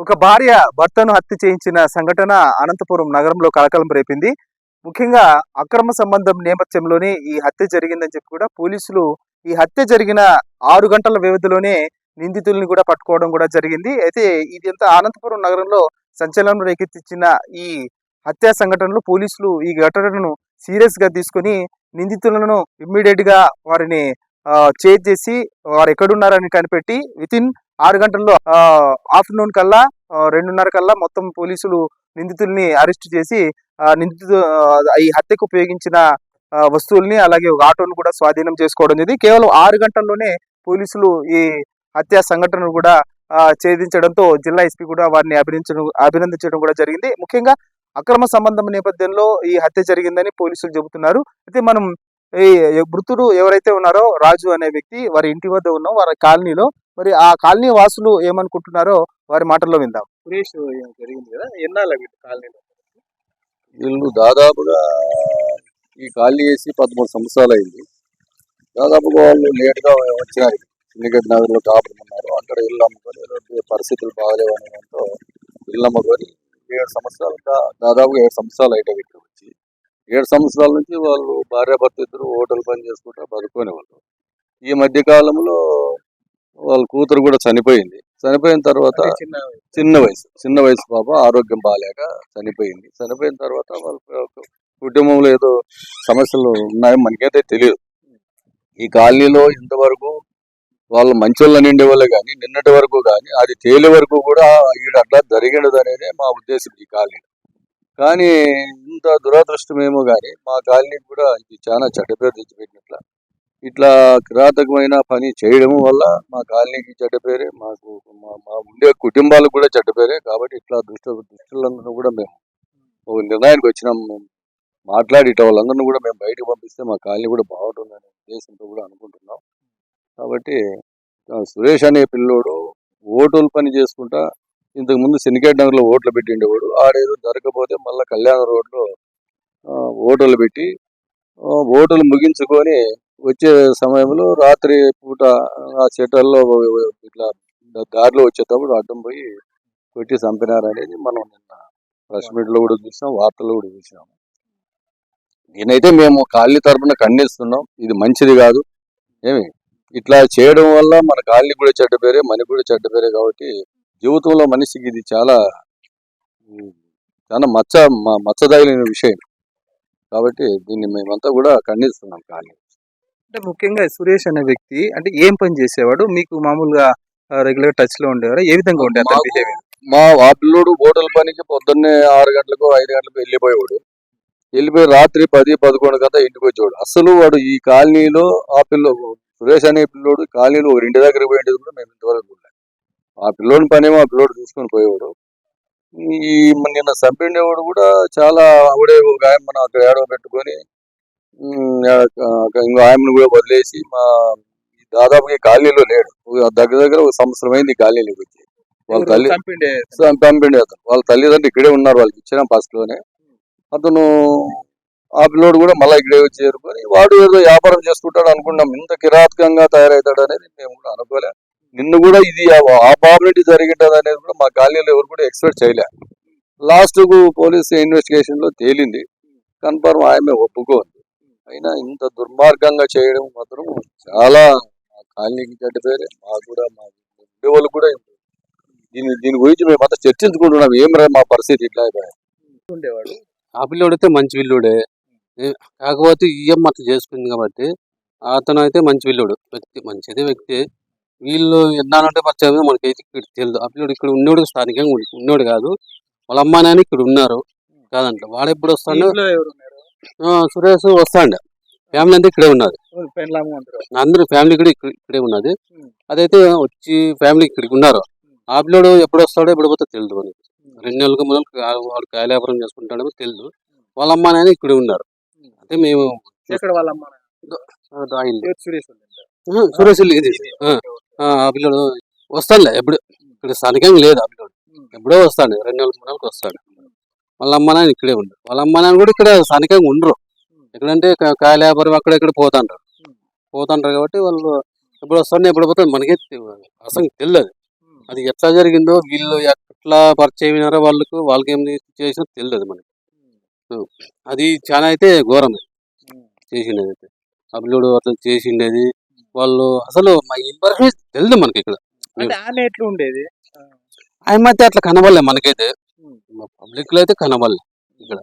ఒక భార్య భర్తను హత్య చేయించిన సంఘటన అనంతపురం నగరంలో కలకలం రేపింది. ముఖ్యంగా అక్రమ సంబంధం నేపథ్యంలోనే ఈ హత్య జరిగిందని చెప్పి కూడా పోలీసులు ఈ హత్య జరిగిన 6 గంటల వ్యవధిలోనే నిందితుల్ని కూడా పట్టుకోవడం కూడా జరిగింది. అయితే ఇదంతా అనంతపురం నగరంలో సంచలనం రేకెత్తించిన ఈ హత్యా సంఘటనలో పోలీసులు ఈ ఘటనను సీరియస్ గా తీసుకొని నిందితులను ఇమ్మీడియట్ గా వారిని చేజ్ చేసి వారు ఎక్కడున్నారని కనిపెట్టి వితిన్ 6 గంటల్లో ఆఫ్టర్నూన్ కల్లా 2:30 కల్లా మొత్తం పోలీసులు నిందితుల్ని అరెస్ట్ చేసి ఈ హత్యకు ఉపయోగించిన వస్తువుల్ని అలాగే ఒక ఆటోను కూడా స్వాధీనం చేసుకోవడం జరిగింది. కేవలం 6 గంటల్లోనే పోలీసులు ఈ హత్యా సంఘటనను కూడా ఛేదించడంతో జిల్లా ఎస్పీ కూడా వారిని అభినందించడం కూడా జరిగింది. ముఖ్యంగా అక్రమ సంబంధం నేపథ్యంలో ఈ హత్య జరిగిందని పోలీసులు చెబుతున్నారు. అయితే మనం ఈ మృతుడు ఎవరైతే ఉన్నారో రాజు అనే వ్యక్తి వారి ఇంటి వద్ద ఉన్నాం, వారి కాలనీలో. మరి ఆ కాలనీ వాసులు ఏమనుకుంటున్నారో వారి మాటల్లో విందాం. సురేష్ జరిగింది కదా, ఎన్నాళ్ళ కాలనీలో? వీళ్ళు దాదాపుగా ఈ కాలనీ వేసి 13 సంవత్సరాలు అయింది. దాదాపుగా వాళ్ళు లేట్గా వచ్చారు. సిండికేట్ నగర్లో కాపురం ఉన్నారు. అక్కడ ఇల్లు అమ్ముకొని పరిస్థితులు బాగలేవడంతో ఇల్లు అమ్ముకొని 7 సంవత్సరాలు దాదాపు 7 సంవత్సరాలు అయితే ఇక్కడ వచ్చి 7 సంవత్సరాల నుంచి వాళ్ళు భార్యాభర్త ఇద్దరు హోటల్ పని చేసుకుంటూ బతుకునేవాళ్ళు. ఈ మధ్య కాలంలో వాళ్ళ కూతురు కూడా చనిపోయింది. చనిపోయిన తర్వాత చిన్న వయసు పాప ఆరోగ్యం బాగాలేక చనిపోయింది. చనిపోయిన తర్వాత వాళ్ళ కుటుంబంలో ఏదో సమస్యలు ఉన్నాయో మనకైతే తెలియదు. ఈ కాలనీలో ఇంతవరకు వాళ్ళు మంచోళ్ళ నిండే వాళ్ళే కానీ నిన్నటి వరకు కానీ అది తేలే వరకు కూడా ఈడ అట్లా జరిగినది అనేది మా ఉద్దేశం ఈ కాలనీ. కానీ ఇంత దురదృష్టమేమో కానీ మా కాలనీకి కూడా ఇది చాలా చెడ్డ పేరు తెచ్చిపెట్టినట్ల. ఇట్లా కిరాతకమైన పని చేయడం వల్ల మా కాలనీకి చెడ్డ పేరే, మాకు మా ఉండే కుటుంబాలకు కూడా చెడ్డ పేరే. కాబట్టి ఇట్లా దుష్టులందరూ కూడా మేము ఒక నిర్ణయానికి వచ్చినాం. మేము మాట్లాడి వాళ్ళందరినీ కూడా మేము బయటకు పంపిస్తే మా కాలనీ కూడా బాగుంటుందనే ఉద్దేశంతో కూడా అనుకుంటున్నాం. కాబట్టి సురేష్ అనే పిల్లోడు ఓటుల పని చేసుకుంటా ఇంతకుముందు సిండికేట్ నగర్లో ఓట్లు పెట్టిండేవాడు. ఆడేదో జరగకపోతే మళ్ళీ కళ్యాణ రోడ్లో ఓటులు పెట్టి ఓటులు ముగించుకొని వచ్చే సమయంలో రాత్రి పూట ఆ చెట్లలో ఇట్లా దారిలో వచ్చేటప్పుడు అడ్డం పోయి కొట్టి చంపినారనేది మనం నిన్న ప్రెస్ మీట్లో కూడా చూసాం, వార్తల్లో కూడా చూసాము. నేనైతే మేము కాలనీ తరఫున ఖండిస్తున్నాం. ఇది మంచిది కాదు. ఏమి ఇట్లా చేయడం వల్ల మన కాలనీ కూడా చెడ్డ పేరే, మనకి కూడా చెడ్డ పేరే. కాబట్టి జీవితంలో మనిషికి ఇది చాలా మచ్చదగిన విషయం. కాబట్టి దీన్ని మేమంతా కూడా ఖండిస్తున్నాం కాలనీ. అంటే ముఖ్యంగా సురేష్ అనే వ్యక్తి అంటే ఏం పని చేసేవాడు? మీకు మామూలుగా రెగ్యులర్ టచ్ లో ఉండేవారు? ఏ విధంగా ఉండేది? మా ఆ పిల్లోడు హోటల్ పనికి పొద్దున్నే 6 గంటలకు 5 గంటలకు వెళ్ళిపోయేవాడు. వెళ్ళిపోయి రాత్రి 10-11 గంటల ఇంటికి వచ్చేవాడు. అసలు వాడు ఈ కాలనీలో ఆ సురేష్ అనే పిల్లోడు కాలనీలో ఒక ఇంటి దగ్గర పోయేది కూడా మేము ఇంతవరకు చూడలేదు. ఆ పిల్లోని పనేమో ఆ పిల్లోడు చూసుకొని పోయేవాడు. ఈ నిన్న చంపిండేవాడు కూడా చాలా ఆవిడే ఒక ఆయన అక్కడ ఏడవ పెట్టుకొని ఇంకో ఆయమ్మను కూడా వదిలేసి దాదాపు ఈ కాలనీలో లేడు. దగ్గర ఒక సంవత్సరం అయింది ఈ కాలనీలోకి వచ్చి. వాళ్ళ తల్లి చంపిండే అతను వాళ్ళ తల్లిదండ్రులు ఇక్కడే ఉన్నారు. వాళ్ళకి ఇచ్చిన ఫస్ట్ లోనే అతను ఆ పిల్లోడు కూడా మళ్ళీ ఇక్కడే వచ్చి చేరుకొని వాడు ఏదో వ్యాపారం చేసుకుంటాడు అనుకున్నాం. ఇంత కిరాతకంగా తయారవుతాడు అనేది మేము కూడా అనుకోలే. నిన్ను కూడా ఇది ఆ ప్రాబ్లమ్ జరిగింటది అనేది కూడా మా కాలనీలో ఎవరు కూడా ఎక్స్పెక్ట్ చేయలే. లాస్ట్ కు పోలీస్ ఇన్వెస్టిగేషన్ లో తేలింది, కన్ఫర్మ్ ఆమె ఒప్పుకోండి. అయినా ఇంత దుర్మార్గంగా చేయడం మాత్రం చాలా మా కాలనీకి చెడ్డ పేరే. మాకు కూడా మా ఉండే వాళ్ళు కూడా దీని గురించి మేమంతా చర్చించుకుంటున్నాం. ఏం రా మా పరిస్థితి ఇట్లా ఉండేవాడు. ఆ పిల్లోడు అయితే మంచి పిల్లోడే, కాకపోతే ఈఎం అట్లా చేసుకుంది కాబట్టి అతను అయితే మంచి పిల్లోడు వ్యక్తి, మంచిదే వ్యక్తి. వీళ్ళు ఎన్నాలంటే పరిచయం మనకైతే ఇక్కడ తెలియదు. ఆ పిల్లోడు ఇక్కడ ఉన్నోడు, స్థానికంగా ఉన్నోడు కాదు. వాళ్ళ అమ్మ నాన్న ఇక్కడ ఉన్నారు కాదంట. వాడు ఎప్పుడు వస్తాడు? సురేష్ వస్తాండ. ఫ్యామిలీ అంతా ఇక్కడే ఉన్నది, అందరూ ఫ్యామిలీ కూడా ఇక్కడే ఉన్నది. అదైతే వచ్చి ఫ్యామిలీ ఇక్కడికి ఉన్నారు. ఆ పిల్లోడు ఎప్పుడు వస్తాడో ఎప్పుడు పోతే తెలియదు మనకి. 2 నెలలకు వాడు కాయలాపురం చేసుకుంటాడో తెలియదు. వాళ్ళ అమ్మ నాన్న ఇక్కడే ఉన్నారు. అంటే మేము సురేష్ ఆ పిల్లడు వస్తాడులే, ఎప్పుడు ఇక్కడ స్థానికంగా లేదు. ఆ పిల్లడు ఎప్పుడో వస్తాడు, 2 నెలలకు వస్తాడు. వాళ్ళ అమ్మ నాన్న ఇక్కడే ఉండరు. వాళ్ళ అమ్మ నాన్న కూడా ఇక్కడ స్థానికంగా ఉండరు. ఎక్కడంటే కాయల వ్యాపారం అక్కడ ఇక్కడ పోతాంటారు కాబట్టి వాళ్ళు ఎప్పుడు వస్తాడు ఎప్పుడు పోతాడు మనకే అసలు తెలియదు. అది ఎట్లా జరిగిందో వీళ్ళు ఎట్లా పరిచయం అయినారో వాళ్ళకి ఏం చేసినా తెలియదు మనకి. అది చాలా అయితే ఘోరం చేసిండేది అయితే. అభిలుడు అట్లా చేసిండేది వాళ్ళు అసలు మా ఇన్ఫర్మేషన్ తెలియదు మనకి ఇక్కడ. అంటే ఆమె ఎట్లా ఉండేది? ఆయన అయితే అట్లా కనబడలే మనకైతే, పబ్లిక్ లో అయితే కనబడలే ఇక్కడ.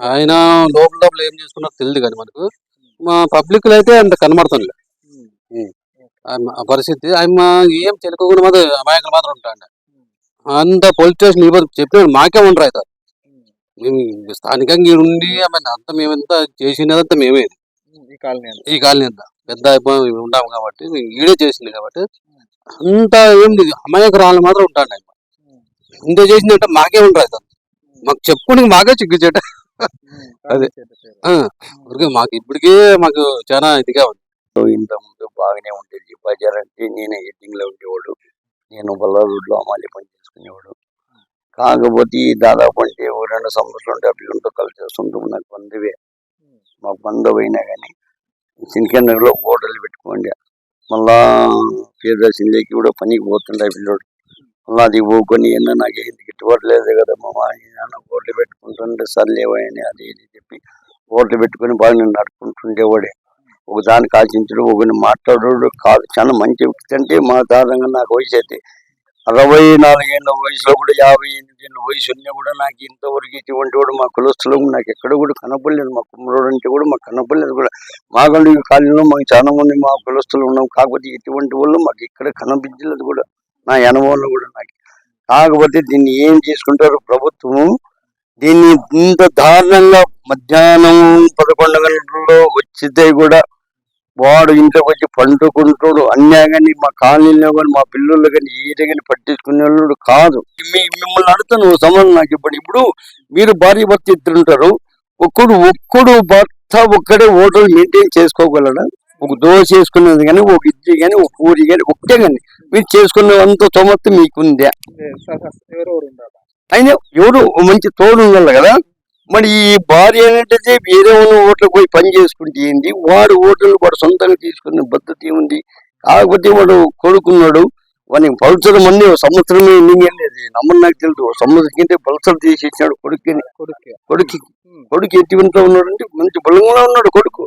ఆయన లోపల ఏం చేసుకున్నారో తెలియదు కానీ మనకు మా పబ్లిక్ లో అయితే అంత కనబడుతుంది ఆ పరిస్థితి. ఆయన ఏం తెలుసుకోకుండా మాత్రం అమాయకులు మాత్రం ఉంటాడు. అంత పోలీస్ స్టేషన్ చెప్పిన మాకే ఉండరు అవుతారు. మేము స్థానికంగా ఉండి ఆమె అంతా మేమంతా చేసినదంతా మేమే. ఈ కాలనీ అంతా పెద్ద అయిపోయి ఉంటాము కాబట్టి మేము ఈడే చేసింది కాబట్టి అంతా ఏం లేదు. అమాయకురాలు మాత్రం ఉంటాడు ఆయన. ఇంత చేసిందంటే మాకే ఉండరు అవుతారు. మాకు చెప్పుకుని మాకే చిగ్గుచేట. అదే ఊరికే మాకు ఇప్పటికే మాకు చాలా ఇదిగా ఉంది. ఇంత ముందు బాగానే ఉండేది. బజార్ అంటే నేనే హెడ్డింగ్ లో ఉండేవాడు. నేను బల్లారులో అమ్మాలి పని చేసుకునేవాడు. కాకపోతే దాదాపు అంటే 2 సంవత్సరాలు ఉంటే అభివృద్ధితో కలిసి చేస్తుంటాం. నాకు బంధువే. మా బంధువు అయినా కానీ సింకెన్నర్ లో హోటల్ పెట్టుకోండి. మళ్ళా ప్రియదర్శినిలోకి కూడా పనికి పోతుండే పిల్లోడు. మళ్ళీ అది పోకొని ఏమన్నా నాకు ఏంటి గిట్టుబాటు లేదు కదా మామ, హోటల్ పెట్టుకుంటుంటే సర్లేవని అది ఇది చెప్పి హోటల్ పెట్టుకొని బాగా నేను నడుపుకుంటుండేవాడే. ఒకదానికి ఆశించడు, ఒకరిని మాట్లాడు కాదు. చాలా మంచి వ్యక్తి. అంటే మా దాదాపు నాకు వయసు అయితే 64 ఏళ్ళ వయసులో కూడా 58 ఏళ్ళ వయసు ఉన్నా కూడా నాకు ఇంతవరకు ఇటువంటి వాడు మా కులస్తులు నాకు ఎక్కడ కూడా కనపడలేదు. మా కుమ్మరోడు అంటే కూడా మాకు కనపడలేదు కూడా. మాగండి కాలంలో మాకు చాలా మంది మా కులస్తులు ఉన్నాం. కాకపోతే ఇటువంటి వాళ్ళు మాకు ఇక్కడ కనిపించలేదు కూడా నా అనుభవంలో కూడా నాకు. కాకపోతే దీన్ని ఏం చేసుకుంటారు ప్రభుత్వం, దీన్ని ఇంత దారుణంగా మధ్యాహ్నం 11 గంటల్లో వచ్చితే కూడా వాడు ఇంట్లోకి వచ్చి పండుకుంటాడు. అన్యాయంగా మా కాలనీలో కానీ మా పిల్లలు కానీ ఏదో కానీ పట్టించుకునే వాళ్ళు కాదు. మిమ్మల్ని అడుగుతాను సంబంధం నాకు ఇప్పుడు మీరు భార్య భర్త ఇద్దరు ఉంటారు. ఒక్కడు భర్త ఒక్కడే హోటల్ మెయింటైన్ చేసుకోగలడా? ఒక దోశ వేసుకునేది కానీ, ఒక ఇడ్లీ కానీ, ఒక పూరి కానీ, ఒకటే కానీ మీరు చేసుకునేంత తొమత్తు మీకుందే. అయినా ఎవరు మంచి తోడు ఉండాలి కదా. మరి ఈ భార్య ఏంటంటే వేరే హోటల్కి పోయి పని చేసుకుంటే ఏంటి, వాడు హోటల్ వాడు సొంతంగా తీసుకునే పద్ధతి ఉంది. కాకపోతే వాడు కొడుకున్నాడు, వాడికి పల్సర్ మంది సంవత్సరమే నమ్మని నాకు తెలుసు. సంవత్సరం కింద పల్సర్ తీసి ఇచ్చినాడు కొడుకు ఎటువంటి ఉన్నాడు అంటే మంచి బలంగా ఉన్నాడు కొడుకు.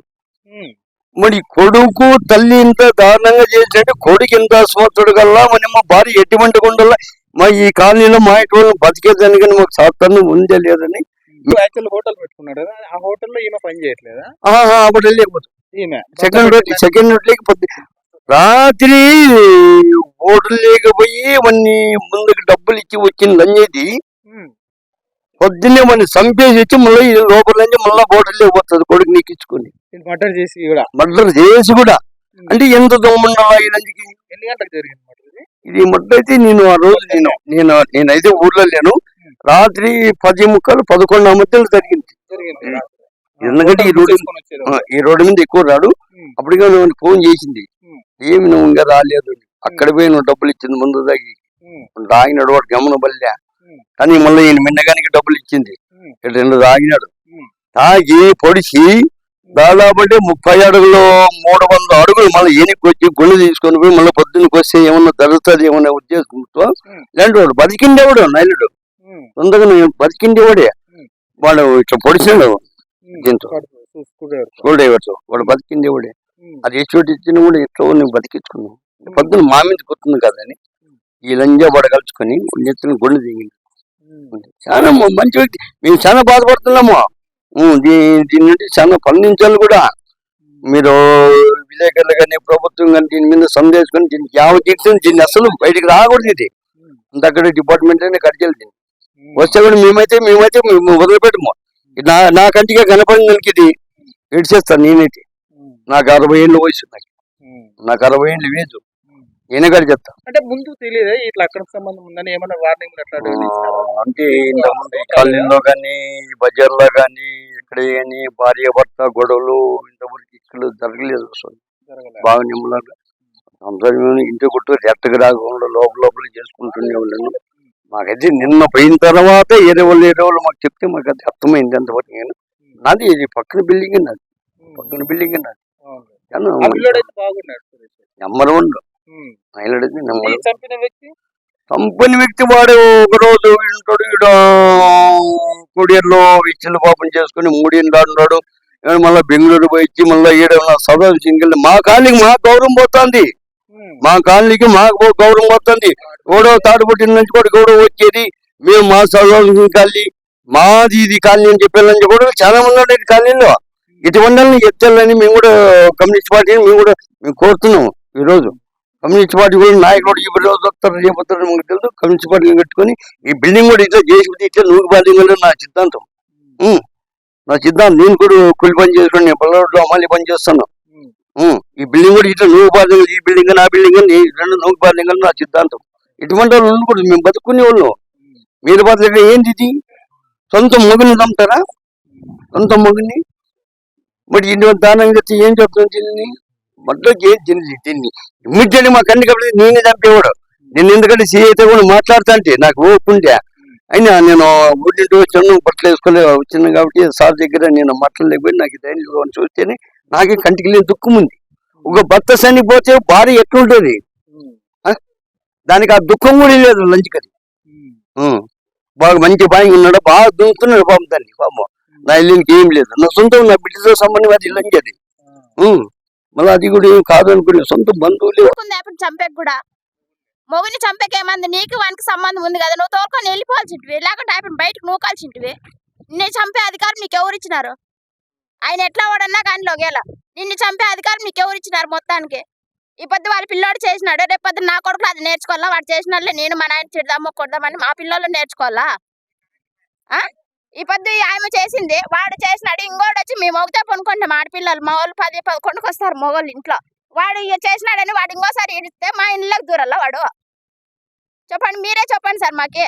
మరి కొడుకు తల్లి ఇంత దారుణంగా చేసినట్టు కొడుకు ఎంత అసమర్థుడు కల్లా మన మా భార్య ఎటువంటి ఉండాల. మా ఈ కాలనీలో మా ఇటువంటి బతికేదానికని మాకు సాధారణ ఉందే లేదని హోటల్ పెట్టుకున్నాడు. ఆ హోటల్లో ఈమె పని చేయట్లేదా? అప్పుడు సెకండ్ లేకపోతే రాత్రి హోటల్ లేకపోయి వాడిని ముందుకు డబ్బులు ఇచ్చి వచ్చింది లంజేది. పొద్దున్నే వాడిని చంపేసి వచ్చి మళ్ళీ లోపల నుంచి మళ్ళీ హోటల్ లేకపోతుంది కొడుకు నీకు ఇచ్చుకొని మర్డర్ చేసి కూడా. అంటే ఎంత దొంగ ఈ లంజకి. ఎన్ని గంటలకు జరిగింది ఇది మర్డర్ అయితే నేను ఆ రోజు నేనైతే ఊర్లో లేను. రాత్రి 10:30, 11 మధ్యలో జరిగింది. ఎందుకంటే ఈ రోడ్డు మీద ఎక్కువ రాడు. అప్పటికే నువ్వు ఫోన్ చేసింది, ఏమి నువ్వు ఇంకా రాలేదు. అక్కడ పోయి నువ్వు డబ్బులు ఇచ్చింది ముందు దాగి తాగినాడు వాడు గమన బల్లా. కానీ మళ్ళీ ఈయన మిన్నగానికి డబ్బులు ఇచ్చింది. 2 తాగినాడు. తాగి పొడిచి దాదాపు 30 అడుగులు 300 అడుగులు మళ్ళీ ఈయనకి వచ్చి గుళ్ళు తీసుకొని పోయి మళ్ళీ పొద్దున్నకి వస్తే ఏమన్నా జరుగుతుంది ఏమన్నా ఉద్దేశంతో ఇలాంటి వాడు బతికిండేవాడు. నైలుడు తొందరగా బతికిండేవాడే. వాడు ఇట్లా పొడిచినాడు దీంతో స్కూల్ డ్రైవర్స్. వాడు బతికిండేవాడే. అది ఎచ్చోటి ఇచ్చిన కూడా ఎట్లా నువ్వు బతికించుకున్నావు. పొద్దున్న మా మీద కొత్తుంది కదని ఈ లంజా వాడు కలుసుకొని నెత్తిన గుండె దిగింది. చాలా మంచి వ్యక్తి. మేము చాలా బాధపడుతున్నాము. దీని నుండి చాలా స్పందించాలి కూడా. మీరు విలేకరులు కానీ ప్రభుత్వం కానీ దీని మీద సందేశం దీనికి దీన్ని అసలు బయటికి రాకూడదు. ఇది అక్కడ డిపార్ట్మెంట్ అనే కడిచేది. దీన్ని వస్తే కూడా మేమైతే వదిలిపెట్టము. నా కంటిగా కనపడిన నెలకి ఇది ఏడ్చేస్తాను నేనైతే. నాకు 60 ఏళ్ళ వయసు. నాకు 60 ఏళ్ళు వేజు. ఈయనగాడు చెప్తా. అంటే ముందు తెలియదా ఇట్లా అక్కడ సంబంధం ఉందని ఏమైనా వార్నింగ్ అంటే ఇంతకుముందు ఈ కాలనీలో కానీ బజార్లో కానీ ఇక్కడ కానీ భార్య భర్త గొడవలు ఇంతవరకు ఇక్కడ జరగలేదు. అసలు బాగా నిమ్మలాగా సంసారం ఇంటి కొట్టు రెట్టకు రాకుండా లోపల చేసుకుంటుండే వాళ్ళను. మాకైతే నిన్న పోయిన తర్వాత ఏరే వాళ్ళు మాకు చెప్తే మాకు అది అర్థమైంది. అంతవరకు నేను నాది ఇది పక్కన బిల్డింగ్ నాది. నెంబర్ 1 మహిళ. చంపిన వ్యక్తి కంపెనీ వ్యక్తి వాడు ఒక రోజు ఉంటాడు ఈడ కొడియర్లో ఇచ్చిన పాపం చేసుకుని మూడింటి ఉన్నాడు. మళ్ళీ బెంగళూరు పోయి ఇచ్చి మళ్ళీ ఈడ సదరు సింగిల్ మా కాలనీకి మాకు గౌరవం పోతుంది. మా కాలనీకి మాకు గౌరవం పోతుంది. గౌరవ తాడుపట్టిన నుంచి కూడా గౌరవం వచ్చేది. మేము మా సదరు కాలనీ మాది ఇది కాలనీ అని చెప్పాలని కూడా చాలా మంది ఉన్నారు కాలనీలో. ఇటువంటి ఎత్తాలని మేము కూడా కమ్యూనిస్ట్ పార్టీని మేము కోరుతున్నాం. ఈ రోజు కమ్యూనిస్ట్ పార్టీ కూడా నాయకుడు ఈ రోజు వస్తారు రేపు వస్తారు మనకు తెలుసు. కమ్యూనిస్ట్ పార్టీ కట్టుకొని ఈ బిల్డింగ్ కూడా ఇట్లా చేసి ఇట్లా నూరు బాధ్యంగా నా సిద్ధాంతం. నేను కూడా కూలి పని చేసుకుని నేను పల్లెటూరులో అమ్మాలి పని చేస్తాను. ఈ బిల్డింగ్ కూడా ఇట్లా నూరు బాధ్యంగా ఈ బిల్డింగ్ నా బిల్డింగ్ రెండు నూరు బాధ్యంగా నా సిద్ధాంతం. ఇటువంటి వాళ్ళు కూడా మేము బతుకునే వాళ్ళు. మీరు బతుకుంటే ఏంటి ఇది? సొంత మొగుని చంపుతారా? సొంత మొగుని మరి ఇటువంటి దానం చెప్తే ఏం చెప్తాను దీన్ని మొదటి ఏం తిని దీన్ని ఇమ్మీడియట్ మా కన్నీ కాబట్టి నేనే చంపేవాడు. నేను ఎందుకంటే సీఐతో కూడా మాట్లాడుతా అంటే నాకు ఓపుంటే అయినా నేను ఊరింటి వచ్చాను బట్టలు వేసుకొని వచ్చినాను కాబట్టి సార్ దగ్గర నేను మాట్లాడలేకపోయి నాకు ధైర్యం చూస్తేనే నాకే కంటికి లేని దుఃఖం ఉంది. ఒక భర్త చనిపోతే భార్య ఎట్లుంటుంది దానికి ఆ దుఃఖం కూడా లేదు. లంచ్కది బాగా మంచి బాగా ఉన్నాడు, బాగా దుంకుతున్నాడు పాపం దాన్ని. పాపం నా ఇల్లుకి ఏం లేదు, నా సొంతం నా బిడ్డతో సంబంధం అది లంచ్ అది. మళ్ళీ అది కూడా ఏం కాదు అనుకునే సొంత బంధువులు చంపేకి కూడా మొగుని చంపేకేమంది నీకు వానికి సంబంధం ఉంది కదా, నువ్వు తోలుకొని వెళ్ళిపోవాల్సింటివి, లేకుంటే ఆయన బయటకు నూకాల్సింటివి. నిన్ను చంపే అధికారం నీకు ఎవరు ఇచ్చినారు? ఆయన ఎట్లా వాడన్నా కానీ లోగేల నిన్ను చంపే అధికారం నీకు ఎవరు ఇచ్చినారు? మొత్తానికి ఈ పొద్దు వాళ్ళ పిల్లోడు చేసినాడు, రేపు పొద్దు నా కొడుకు అది నేర్చుకోవాలా. వాడు చేసిన నేను మా నాయన తిడదాము కొడదామని మా పిల్లలు నేర్చుకోవాలా? ఈ పొద్దు ఆమె చేసింది వాడు చేసినాడు, ఇంకోటి వచ్చి మేము మొగితే పనుకుంటాం. ఆడపిల్లలు మా వాళ్ళు 10-11 వస్తారు మొగోళ్ళు ఇంట్లో. వాడు చేసినాడని వాడు ఇంకోసారి ఇడిస్తే మా ఇళ్ళకి దూరల్లా వాడు? చెప్పండి, మీరే చెప్పండి సార్ మాకి.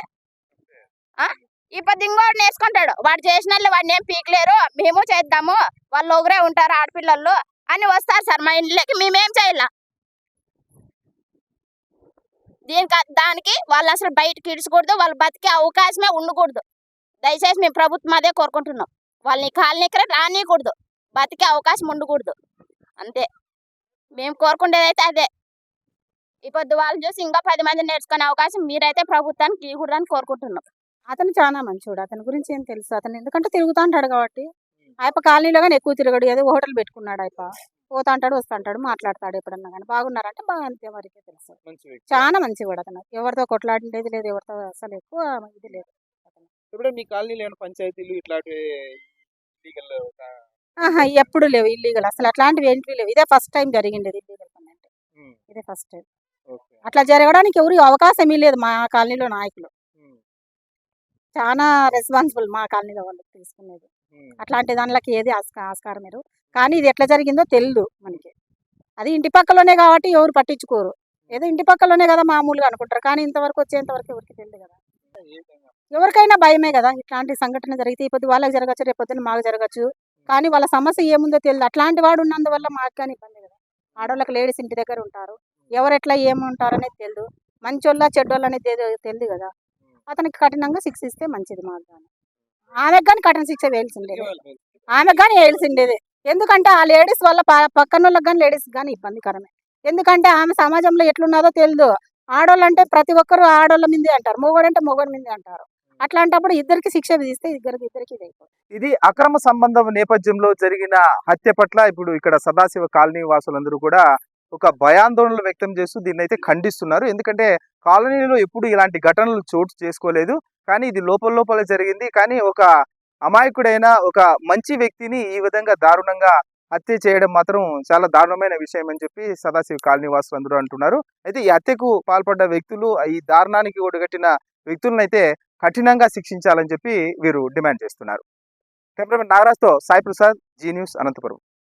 ఈ పొద్దు ఇంకోటి నేర్చుకుంటాడు, వాడు చేసిన వాడిని ఏం పీకలేరు, మేము చేద్దాము, వాళ్ళు ఒకరే ఉంటారు ఆడపిల్లలు అని వస్తారు సార్ మా ఇంట్లోకి. మేమేం చేయాల? దానికి వాళ్ళు అసలు బయటకి ఇడ్చకూడదు, వాళ్ళు బతికే అవకాశమే ఉండకూడదు. దయచేసి మేము ప్రభుత్వం అదే కోరుకుంటున్నాం. వాళ్ళని కాలనీకి రానియకూడదు, బతికే అవకాశం ఉండకూడదు, అంతే మేము కోరుకునేదైతే అదే. ఈ పొద్దు వాళ్ళు చూసి ఇంకా 10 మంది నేర్చుకునే అవకాశం మీరైతే ప్రభుత్వానికి ఇవ్వకూడదని కోరుకుంటున్నాం. అతను చాలా మంచివాడు, అతని గురించి ఏం తెలుసు. అతను ఎందుకంటే తిరుగుతూ ఉంటాడు కాబట్టి. ఆయప్ప కాలనీలో కానీ ఎక్కువ తిరగడు, ఏదో హోటల్ పెట్టుకున్నాడు. ఆయప్ప పోతా అంటాడు, వస్తూ అంటాడు, మాట్లాడతాడు. ఎప్పుడన్నా కానీ బాగున్నారంటే బాగా అంతే వరకే తెలుసు. చాలా మంచివాడు అతను, ఎవరితో కొట్లాడిండేది లేదు, ఎవరితో అసలు ఎక్కువ ఇది లేదు. ఇప్పుడు మీ కాలనీలో ఏమైనా పంచాయతీలు ఇట్లాంటివి ఎప్పుడు లేవు ఇల్లీగల్, అసలు అట్లాంటివి ఏంటి లేవు. ఇదే ఫస్ట్ టైం జరిగిండేది ఇల్లీగల్ పని అంటే, ఇదే ఫస్ట్ టైం. అట్లా జరగడానికి ఎవరు అవకాశం లేదు. మా కాలనీలో నాయకులు చాలా రెస్పాన్సిబుల్, మా కాలనీలో వాళ్ళు తీసుకునేది. అట్లాంటి దానిలోకి ఏది ఆస్కారం లేదు. కానీ ఇది ఎట్లా జరిగిందో తెలియదు మనకి. అది ఇంటి పక్కలోనే కాబట్టి ఎవరు పట్టించుకోరు, ఏదో ఇంటి పక్కలోనే కదా మామూలుగా అనుకుంటారు. కానీ ఇంతవరకు వచ్చేంతవరకు ఎవరికి తెలియదు కదా. ఎవరికైనా భయమే కదా, ఇట్లాంటి సంఘటన జరిగితే ఇప్పుడు వాళ్ళకి జరగచ్చు, రేపొద్దున మాకు జరగచ్చు. కానీ వాళ్ళ సమస్య ఏముందో తెలియదు. అట్లాంటి వాడు ఉన్నందువల్ల మాకు కానీ ఇబ్బంది కదా. ఆడవాళ్ళకి లేడీస్ ఇంటి దగ్గర ఉంటారు, ఎవరు ఎట్లా ఏముంటారు అనేది తెలియదు. మంచోళ్ళ చెడ్డోళ్ళు అనేది తెలియదు కదా. అతనికి కఠినంగా శిక్ష ఇస్తే మంచిది. మాకు కానీ ఆమెకు కానీ కఠిన శిక్ష వేయాల్సిండేది, ఆమెకు కానీ వేయాల్సిండేది. ఎందుకంటే ఆ లేడీస్ వల్ల పక్కన వాళ్ళకి కానీ లేడీస్ కానీ ఇబ్బందికరమే. ఎందుకంటే ఆమె సమాజంలో ఎట్లున్నదో తెలియదు. ఆడవాళ్ళు అంటే ప్రతి ఒక్కరు ఆడవాళ్ళ మీదే అంటారు, మొగోడు అంటే మొగోడి మీదే అంటారు. అట్లాంటప్పుడు ఇద్దరికి శిక్ష విధిస్తే ఇద్దరికి ఇది అయిపోతుంది. ఇది అక్రమ సంబంధం నేపథ్యంలో జరిగిన హత్య పట్ల ఇప్పుడు ఇక్కడ సదాశివ కాలనీ వాసులందరూ కూడా ఒక భయాందోళనలు వ్యక్తం చేస్తూ దీన్ని అయితే ఖండిస్తున్నారు. ఎందుకంటే కాలనీలో ఎప్పుడు ఇలాంటి ఘటనలు చోటు చేసుకోలేదు, కానీ ఇది లోపల జరిగింది. కానీ ఒక అమాయకుడైన ఒక మంచి వ్యక్తిని ఈ విధంగా దారుణంగా హత్య చేయడం మాత్రం చాలా దారుణమైన విషయం అని చెప్పి సదాశివ కాలనీ వాసులు అందరూ అంటున్నారు. అయితే ఈ హత్యకు పాల్పడ్డ వ్యక్తులు, ఈ దారుణానికి ఒడిగట్టిన వ్యక్తులను అయితే కఠినంగా శిక్షించాలని చెప్పి వీరు డిమాండ్ చేస్తున్నారు. కెమెరామెన్ నాగరాజ్తో సాయి ప్రసాద్, జీ న్యూస్, అనంతపురం.